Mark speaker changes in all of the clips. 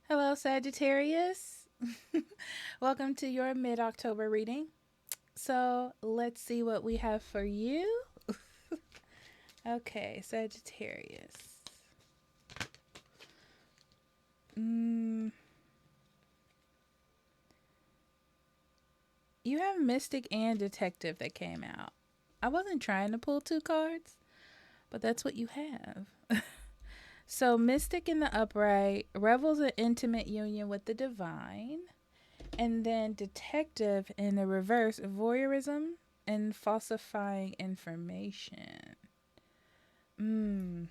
Speaker 1: Hello, Sagittarius. Welcome to your mid October reading. So, let's see what we have for you. Okay, Sagittarius. Mm, you have Mystic and Detective that came out. I wasn't trying to pull two cards, but that's what you have. So, Mystic in the upright revels in intimate union with the divine. And then Detective in the reverse, voyeurism and falsifying information. Mm.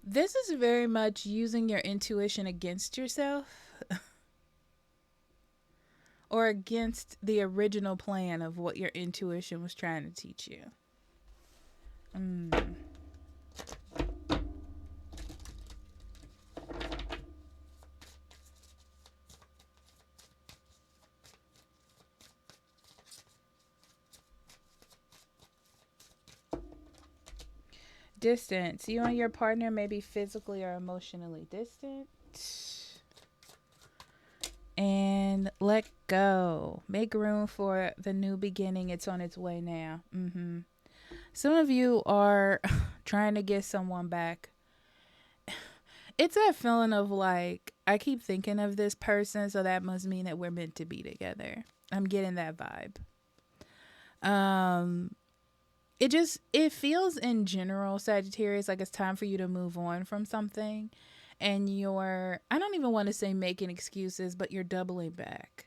Speaker 1: This is very much using your intuition against yourself or against the original plan of what your intuition was trying to teach you. Mm. Distance. You and your partner may be physically or emotionally distant. And let go. Make room for the new beginning. It's on its way now. Some of you are trying to get someone back. It's that feeling of like, I keep thinking of this person, so that must mean that we're meant to be together. I'm getting that vibe. Um, it feels in general, Sagittarius, like it's time for you to move on from something. And I don't even want to say making excuses, but you're doubling back.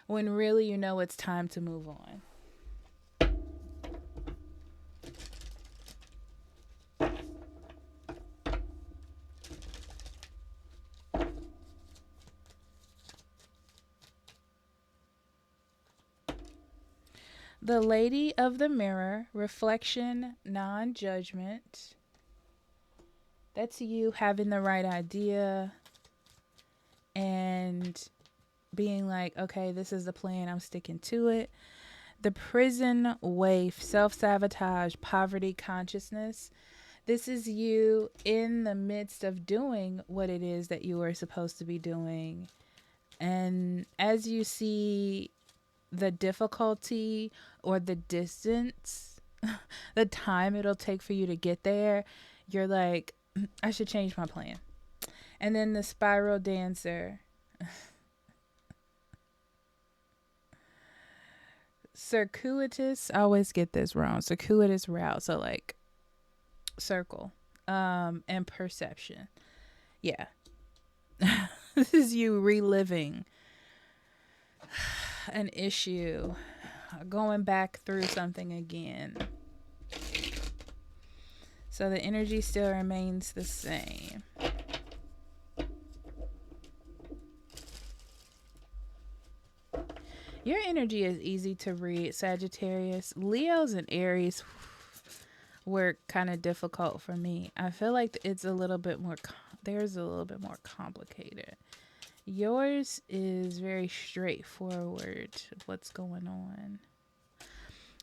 Speaker 1: When really you know it's time to move on. The Lady of the Mirror, reflection, non judgment. That's you having the right idea and being like, okay, this is the plan, I'm sticking to it. The prison waif, self sabotage, poverty consciousness. This is you in the midst of doing what it is that you are supposed to be doing. And as you see the difficulty or the distance, the time it'll take for you to get there, you're like, I should change my plan. And then the spiral dancer, circuitous, I always get this wrong. Circuitous route, so like circle, and perception. Yeah. This is you reliving an issue, going back through something again. So the energy still remains the same. Your energy is easy to read, Sagittarius. Leos and Aries were kind of difficult for me. I feel like it's a little bit more, there's a little bit more complicated. Yours is very straightforward of what's going on.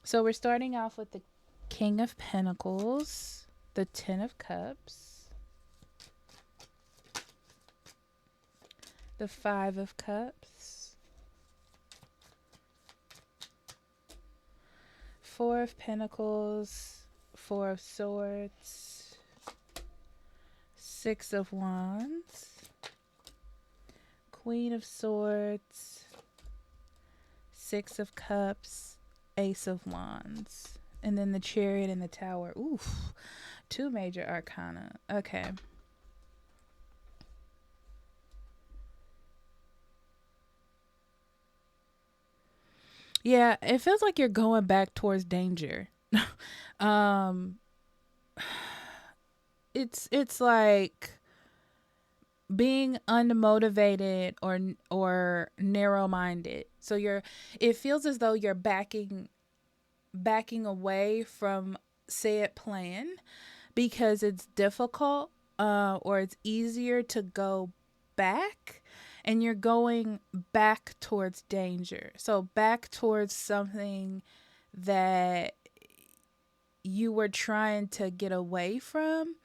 Speaker 1: So we're starting off with the King of Pentacles, the Ten of Cups, the Five of Cups, Four of Pentacles, Four of Swords, Six of Wands, Queen of Swords, Six of Cups, Ace of Wands. And then the Chariot and the Tower. Oof. Two major arcana. Okay. Yeah, it feels like you're going back towards danger. um it's like being unmotivated or narrow-minded. So it feels as though you're backing away from said plan because it's difficult, or it's easier to go back, and you're going back towards danger. So back towards something that you were trying to get away from.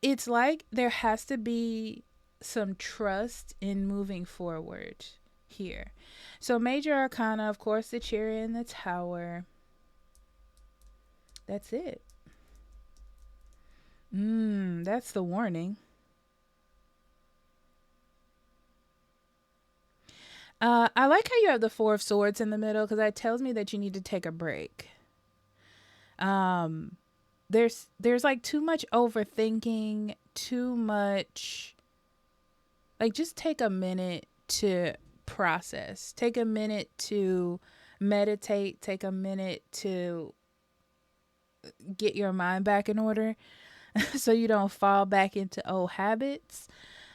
Speaker 1: It's like there has to be some trust in moving forward here. So major arcana, of course, the Chariot and the Tower. That's it. That's the warning. I like how you have the Four of Swords in the middle, because that tells me that you need to take a break. There's like too much overthinking, too much, like, just take a minute to process. Take a minute to meditate. Take a minute to get your mind back in order so you don't fall back into old habits.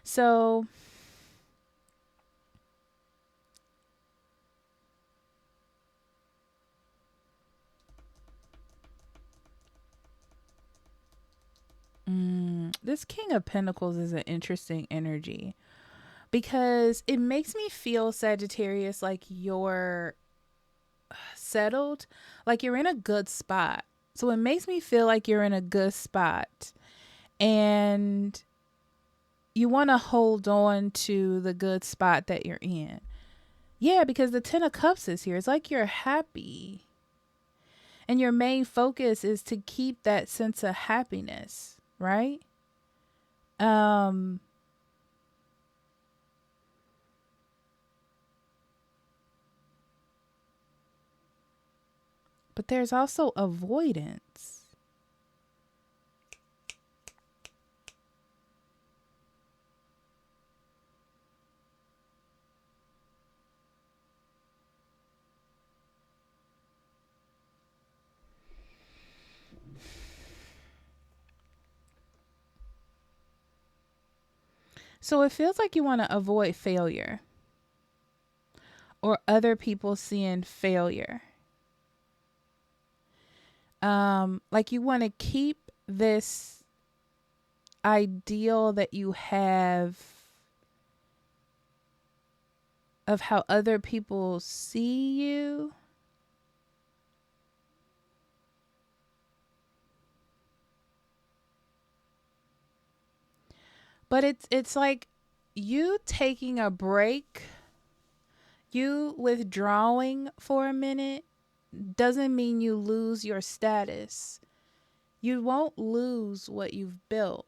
Speaker 1: So this King of Pentacles is an interesting energy, because it makes me feel, Sagittarius, like you're settled, like you're in a good spot. So it makes me feel like you're in a good spot, and you want to hold on to the good spot that you're in. Yeah, because the Ten of Cups is here. It's like you're happy, and your main focus is to keep that sense of happiness, right? But there's also avoidance. So it feels like you want to avoid failure, or other people seeing failure. Like you want to keep this ideal that you have of how other people see you. But it's like you taking a break, you withdrawing for a minute, doesn't mean you lose your status. You won't lose what you've built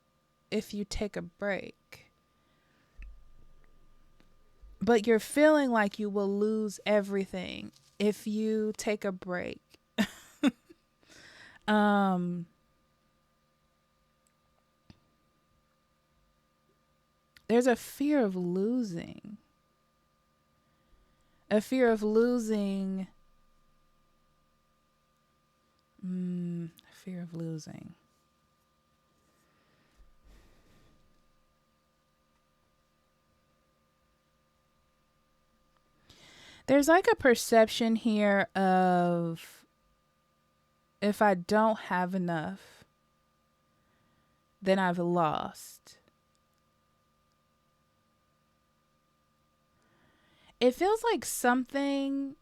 Speaker 1: if you take a break. But you're feeling like you will lose everything if you take a break. There's a fear of losing. A fear of losing. Fear of losing. There's like a perception here of, if I don't have enough, then I've lost. It feels like something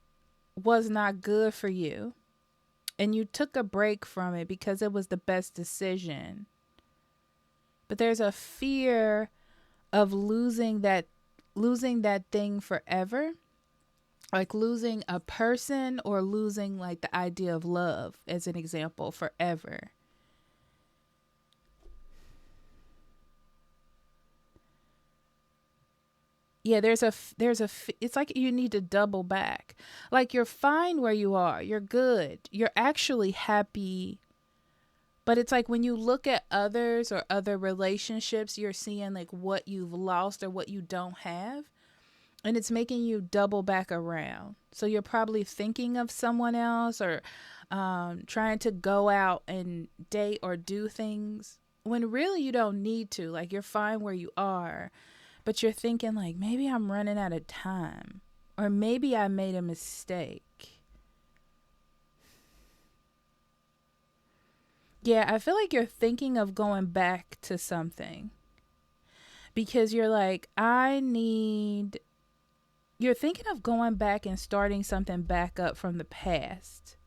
Speaker 1: was not good for you, and you took a break from it because it was the best decision. But there's a fear of losing that thing forever. Like losing a person, or losing like the idea of love, as an example, forever. Yeah, it's like you need to double back. Like you're fine where you are. You're good. You're actually happy. But it's like when you look at others or other relationships, you're seeing like what you've lost or what you don't have. And it's making you double back around. So you're probably thinking of someone else, or trying to go out and date or do things when really you don't need to. Like you're fine where you are. But you're thinking like, maybe I'm running out of time, or maybe I made a mistake. Yeah, I feel like you're thinking of going back to something, because you're like, you're thinking of going back and starting something back up from the past.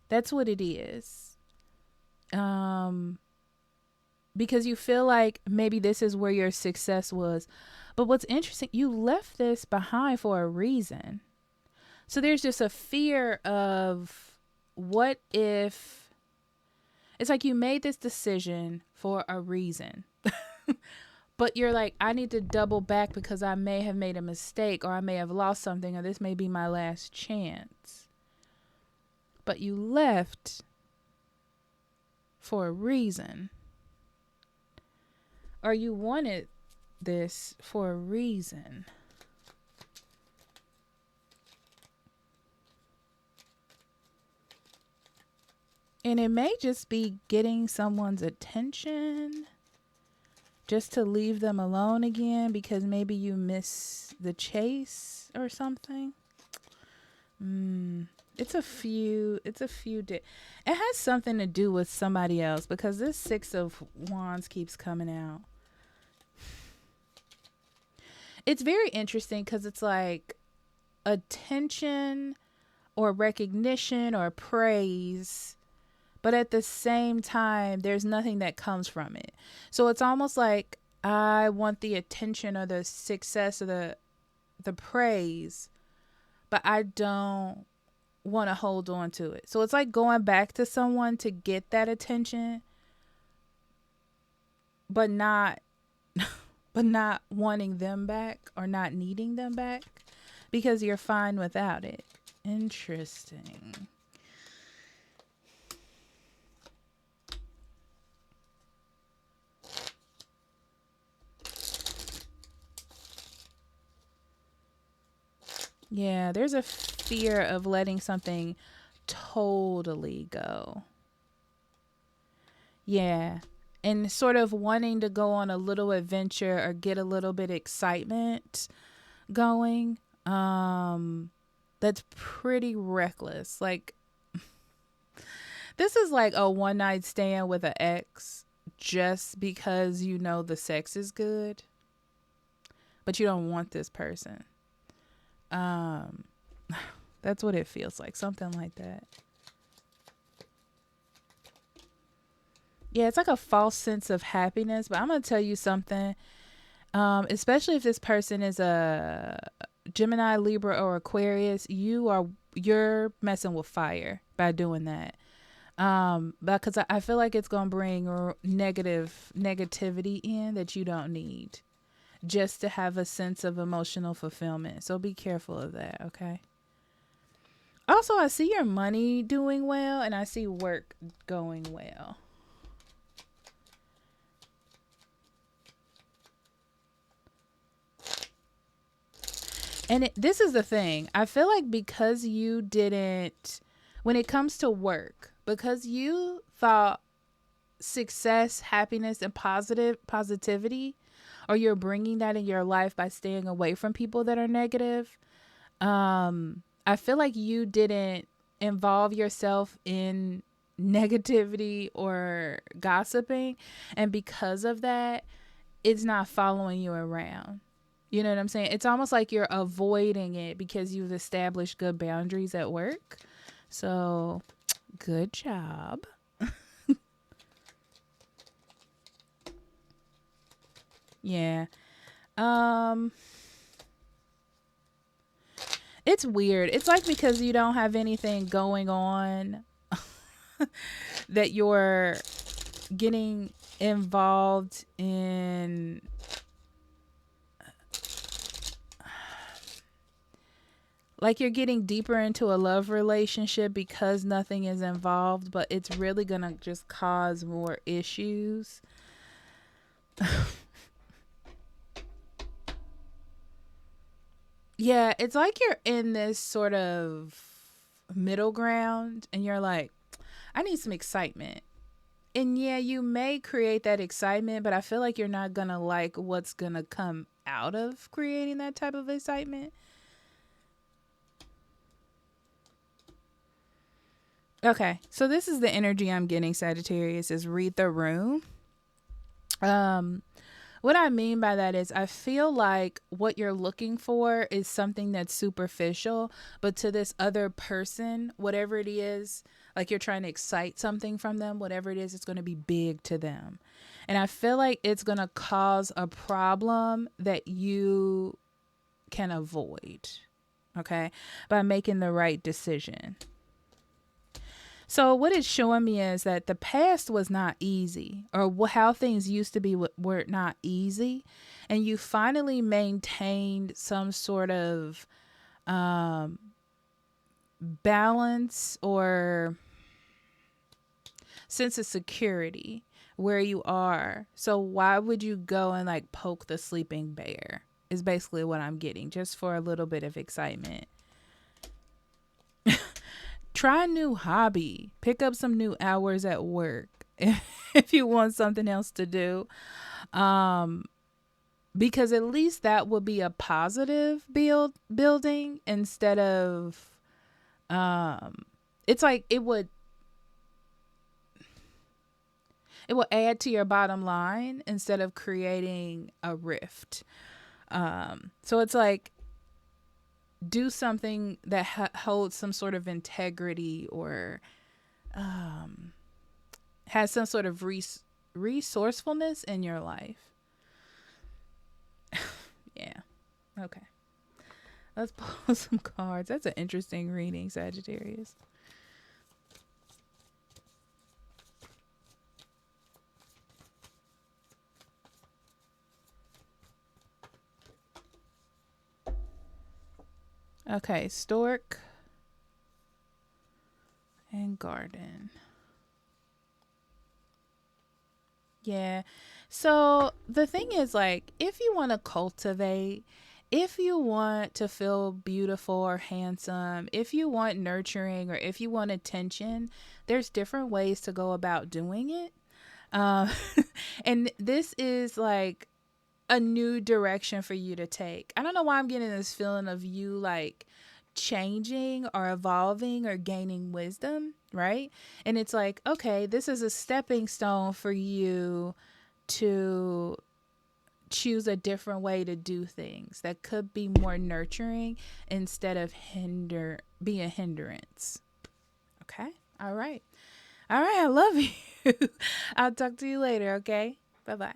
Speaker 1: That's what it is. Um, because you feel like maybe this is where your success was. But what's interesting, you left this behind for a reason. So there's just a fear of, what if, it's like you made this decision for a reason. But you're like, I need to double back because I may have made a mistake, or I may have lost something, or this may be my last chance. But you left for a reason. Or you wanted this for a reason. And it may just be getting someone's attention, just to leave them alone again because maybe you miss the chase or something. It has something to do with somebody else, because this Six of Wands keeps coming out. It's very interesting because it's like attention or recognition or praise, but at the same time, there's nothing that comes from it. So it's almost like I want the attention or the success or the praise, but I don't want to hold on to it. So it's like going back to someone to get that attention, but not wanting them back or not needing them back because you're fine without it. Interesting. Yeah, there's a fear of letting something totally go. Yeah. And sort of wanting to go on a little adventure or get a little bit excitement going. That's pretty reckless. Like, this is like a one night stand with an ex just because you know the sex is good, but you don't want this person. That's what it feels like. Something like that. Yeah, it's like a false sense of happiness, but I'm going to tell you something. Especially if this person is a Gemini, Libra, or Aquarius, you're messing with fire by doing that. Because I feel like it's going to bring negativity in that you don't need, just to have a sense of emotional fulfillment. So be careful of that, okay? Also, I see your money doing well, and I see work going well. And this is the thing. I feel like because you didn't, when it comes to work, because you thought success, happiness, and positivity, or you're bringing that in your life by staying away from people that are negative. I feel like you didn't involve yourself in negativity or gossiping. And because of that, it's not following you around. You know what I'm saying? It's almost like you're avoiding it because you've established good boundaries at work. So, good job. Yeah. It's weird. It's like because you don't have anything going on that you're getting involved in like you're getting deeper into a love relationship because nothing is involved, but it's really going to just cause more issues. Yeah, it's like you're in this sort of middle ground and you're like, I need some excitement. And yeah, you may create that excitement, but I feel like you're not going to like what's going to come out of creating that type of excitement. Okay, so this is the energy I'm getting, Sagittarius, is read the room. What I mean by that is I feel like what you're looking for is something that's superficial, but to this other person, whatever it is, Like you're trying to excite something from them, whatever it is, it's going to be big to them. And I feel like it's going to cause a problem that you can avoid, okay, by making the right decision. So what it's showing me is that the past was not easy, or how things used to be were not easy, and you finally maintained some sort of balance or sense of security where you are. So why would you go and like poke the sleeping bear? Is basically what I'm getting, just for a little bit of excitement. Try a new hobby. Pick up some new hours at work if you want something else to do. Because at least that would be a positive building instead of it's like it would add to your bottom line instead of creating a rift. So it's like, do something that holds some sort of integrity, or has some sort of resourcefulness in your life. Yeah. Okay. Let's pull some cards. That's an interesting reading, Sagittarius. Okay, stork and garden. Yeah. So the thing is, like, if you want to cultivate, if you want to feel beautiful or handsome, if you want nurturing, or if you want attention, there's different ways to go about doing it. Um, and this is like a new direction for you to take. I don't know why I'm getting this feeling of you like changing or evolving or gaining wisdom, right? And it's like, okay, this is a stepping stone for you to choose a different way to do things that could be more nurturing instead of be a hindrance. Okay? All right. I love you. I'll talk to you later, okay? Bye-bye.